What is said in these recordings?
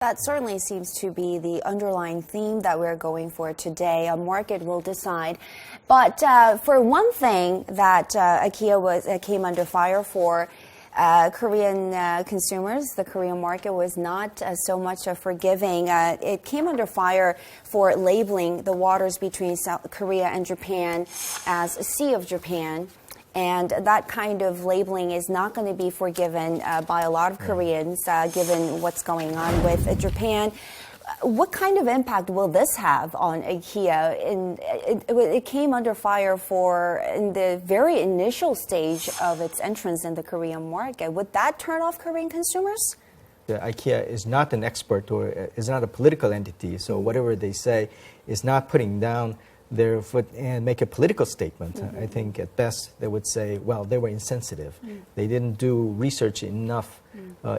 That certainly seems to be the underlying theme that we're going for today. A market will decide. But for one thing that IKEA came under fire for, Korean consumers, the Korean market was not so much forgiving. It came under fire for labeling the waters between South Korea and Japan as a Sea of Japan. And that kind of labeling is not going to be forgiven by a lot of Koreans, given what's going on with Japan. What kind of impact will this have on IKEA? It came under fire in the very initial stage of its entrance in the Korean market. Would that turn off Korean consumers? IKEA is not an expert or is not a political entity, so whatever they say is not putting down their foot and make a political statement. I think at best they would say, well, they were insensitive. They didn't do research enough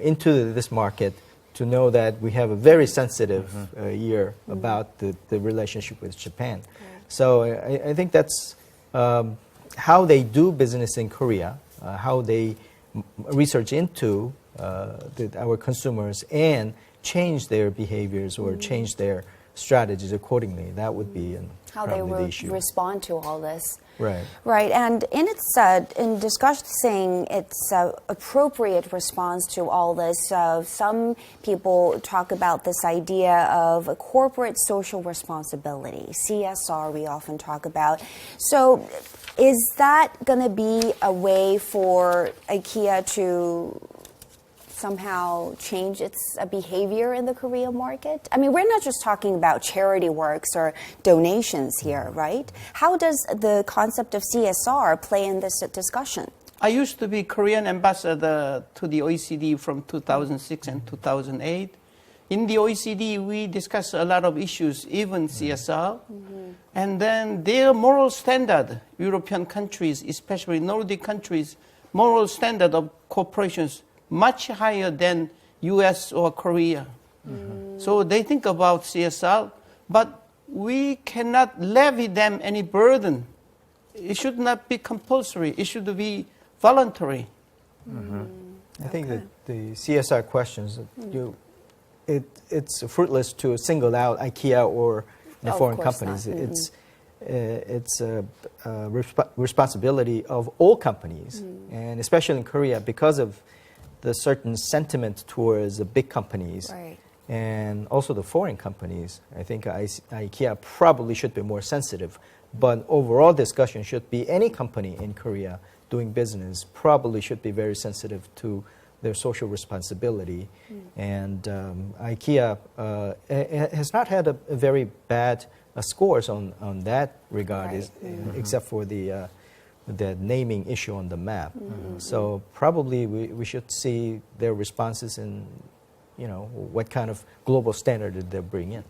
into this market to know that we have a very sensitive year about the relationship with Japan. So I think that's how they do business in Korea, how they research into our consumers and change their behaviors or change their strategies accordingly. That would be how they will respond to all this. Right. Right. And in discussing its appropriate response to all this, some people talk about this idea of a corporate social responsibility, CSR we often talk about. So is that going to be a way for IKEA to somehow change its behavior in the Korean market? I mean, we're not just talking about charity works or donations here, right? How does the concept of CSR play in this discussion? I used to be Korean ambassador to the OECD from 2006 and 2008. In the OECD, we discuss a lot of issues, even CSR. And then their moral standard, European countries, especially Nordic countries, moral standard of corporations much higher than US or Korea. So they think about CSR, but we cannot levy them any burden. It should not be compulsory. It should be voluntary. I think that the CSR questions, it's fruitless to single out IKEA or the foreign companies. It's a responsibility of all companies, and especially in Korea, because of the certain sentiment towards the big companies and also the foreign companies. I think IKEA probably should be more sensitive. But overall discussion should be any company in Korea doing business probably should be very sensitive to their social responsibility. And IKEA has not had a very bad scores on that regard, except for the naming issue on the map. So probably we should see their responses in, what kind of global standard did they bring in.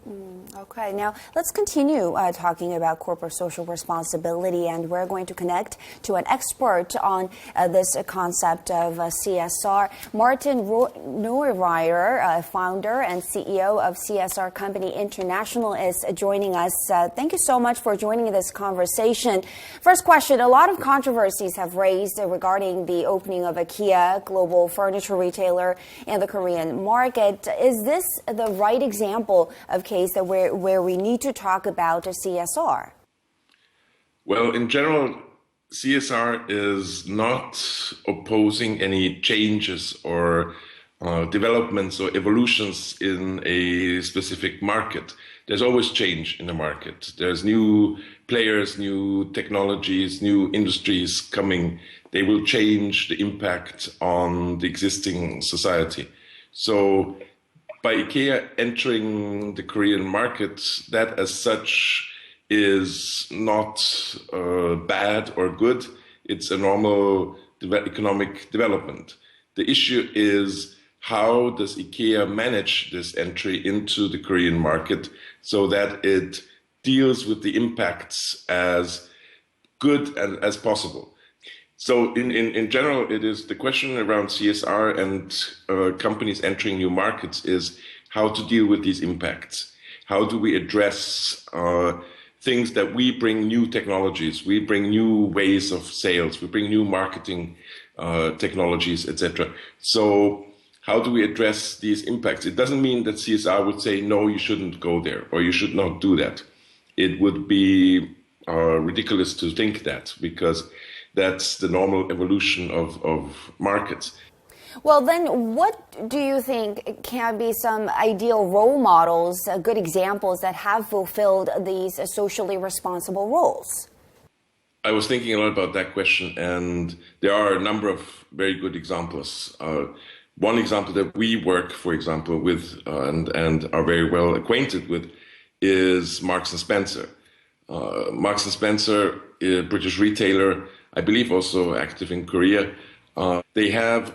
Okay, now let's continue talking about corporate social responsibility, and we're going to connect to an expert on this concept of CSR. Martin Neureyer, founder and CEO of CSR Company International, is joining us. Thank you so much for joining this conversation. First question, a lot of controversies have raised regarding the opening of IKEA, global furniture retailer, in the Korean market. Is this the right example of case that where we need to talk about a CSR? Well, in general, CSR is not opposing any changes or developments or evolutions in a specific market. There's always change in the market. There's new players, new technologies, new industries coming. They will change the impact on the existing society. So by IKEA entering the Korean market, that as such is not bad or good. It's a normal economic development. The issue is, how does IKEA manage this entry into the Korean market so that it deals with the impacts as good and as possible? So in general, it is the question around CSR and companies entering new markets is how to deal with these impacts. How do we address things that we bring new technologies, we bring new ways of sales, we bring new marketing technologies, etc. So how do we address these impacts? It doesn't mean that CSR would say, no, you shouldn't go there, or you should not do that. It would be ridiculous to think that, because that's the normal evolution of markets. Well, then what do you think can be some ideal role models, good examples that have fulfilled these socially responsible roles? I was thinking a lot about that question, and there are a number of very good examples. One example that we work, for example, with and are very well acquainted with is Marks and Spencer. Marks and Spencer, a British retailer, I believe also active in Korea. They have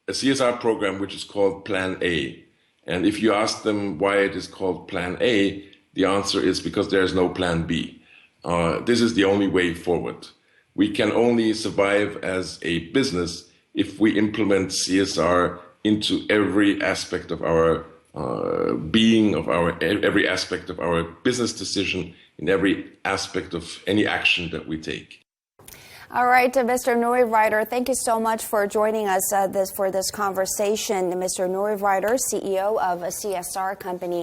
a CSR program which is called Plan A. And if you ask them why it is called Plan A, the answer is because there is no Plan B. This is the only way forward. We can only survive as a business if we implement CSR into every aspect of our being, of every aspect of our business decision, in every aspect of any action that we take. All right, Mr. Neureiter, thank you so much for joining us for this conversation. Mr. Neureiter, CEO of a CSR company